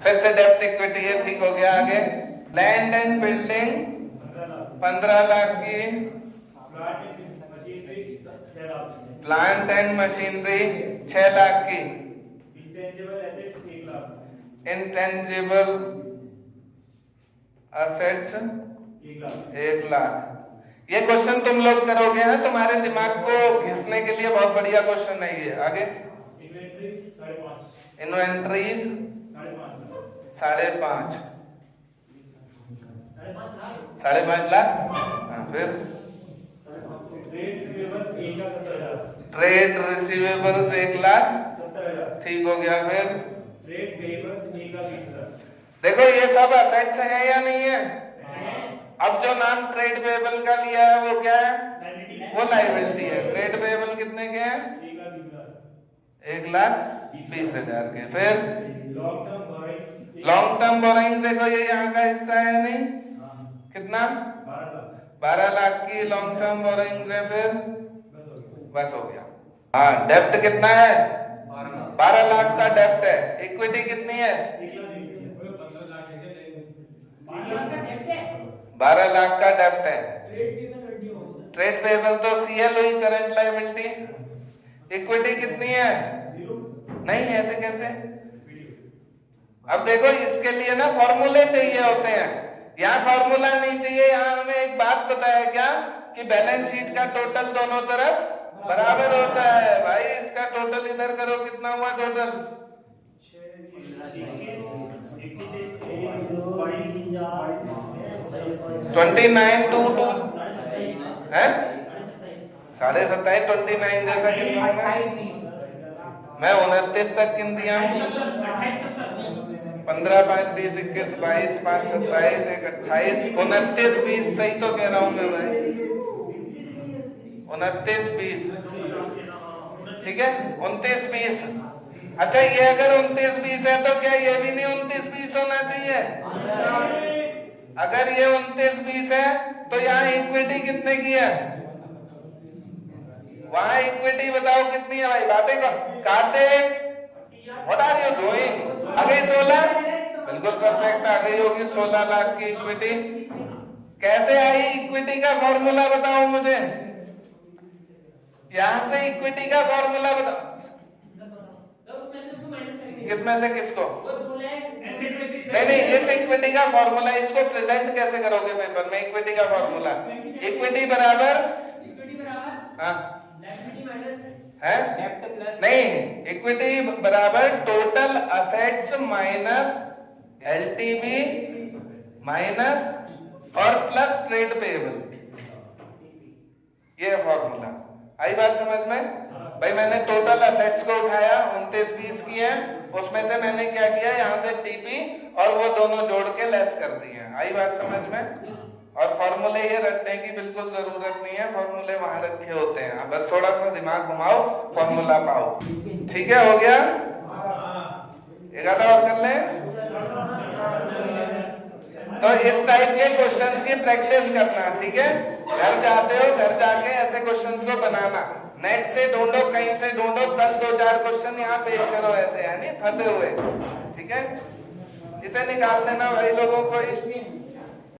फिर से depth equity है, ठीक हो गया। आगे लैंड एंड बिल्डिंग 15 लाख की, प्लांट एंड मशीनरी 6 लाख की, intangible assets 1 lakh, intangible assets 1 lakh. ये क्वेश्चन तुम लोग करोगे ना, तुम्हारे दिमाग को घिसने के लिए बहुत बढ़िया क्वेश्चन है ये। आगे इन्वेंटरीज 5.5, इन्वेंटरीज 5.5, 5.5 लाख। फिर ट्रेड रिसीवेबल्स 1 लाख, ठीक हो गया। फिर ट्रेड पेबल्स 1 लाख 20,000। देखो ये सब असेट्स हैं या नहीं है? अब जो नाम ट्रेड पेबल का लिया है वो क्या है? वो लायबिलिटी है। ट्रेड पेबल कितने के हैं? 1,20,000 के। फिर लॉन्ग टर्म बोरोइंग्स देखो ये यहाँ का हिस्सा है नहीं, कितना? 12 लाख की लॉन्ग टर्म बोरोइंग्स है। फिर बस हो गया। हाँ, डेप्ट कितना है? 12 लाख का डेप्ट है। इक्विटी कितनी है? 12 लाख का डेप्ट है। ट्रेड पेबल तो सीएल हुई, करंट लायबिलिटी। इक्विटी कितनी है? नहीं, ऐसे कैसे? अब देखो इसके लिए ना फॉर्मूले चाहिए होते हैं, यहाँ फॉर्मूला नहीं चाहिए। यहाँ हमें एक बात बताया क्या कि बैलेंस शीट का टोटल दोनों तरफ बराबर होता है। भाई इसका टोटल इधर करो, कितना हुआ टोटल? 29 टू 2 है 27.5, 29 जैसा कितना होगा? मैं 29 तक गिन दिया हूँ। 15, 5, 20, 21, 22, 5, 27, 1, 28, 29, 20 सही तो कह रहा हूँ मैं भाई। 29, 20 ठीक है, 29, 20। अच्छा ये अगर 29, 20 है तो क्या ये भी नहीं 29, 20 होना चाहिए? अगर ये 29, 20 है तो यहाँ इक्विटी कितने की है? वहां इक्विटी बताओ कितनी है भाई? बातें Kartik, what are you doing? आ गई 16, बिल्कुल परफेक्ट आ गई होगी 16 लाख की इक्विटी। कैसे आई इक्विटी का फॉर्मूला बताओ मुझे, यहां से इक्विटी का फॉर्मूला बताओ। किसमें से किसको? नहीं, इस इक्विटी का फॉर्मूला, इसको प्रेजेंट कैसे करोगे पेपर में? इक्विटी का फॉर्मूला, इक्विटी बराबर हाँ है नहीं, इक्विटी बराबर total assets minus LTV minus और प्लस ट्रेड पेएबल, ये फॉर्मूला। आई बात समझ में? भाई मैंने टोटल असेट्स को उठाया, 29, 20 की है, उसमें से मैंने क्या किया, यहाँ से टीपी और वो दोनों जोड़ के लेस कर दिए। आई बात समझ में? और फॉर्मूले ये रखने की बिल्कुल जरूरत नहीं है, फॉर्मूले वहां रखे होते हैं, बस थोड़ा सा दिमाग घुमाओ, फॉर्मूला पाओ। ठीक है, हो गया? एक आधा और कर लें। तो इस टाइप के क्वेश्चंस की प्रैक्टिस करना, ठीक है? घर जाते हो, घर जाके ऐसे क्वेश्चंस को बनाना, नेट से ढूंढो, कहीं से ढूंढो, कल 2-4 क्वेश्चन यहाँ पेश करो ऐसे, यानी फंसे हुए, ठीक है? इसे निकाल देना भाई लोगों को।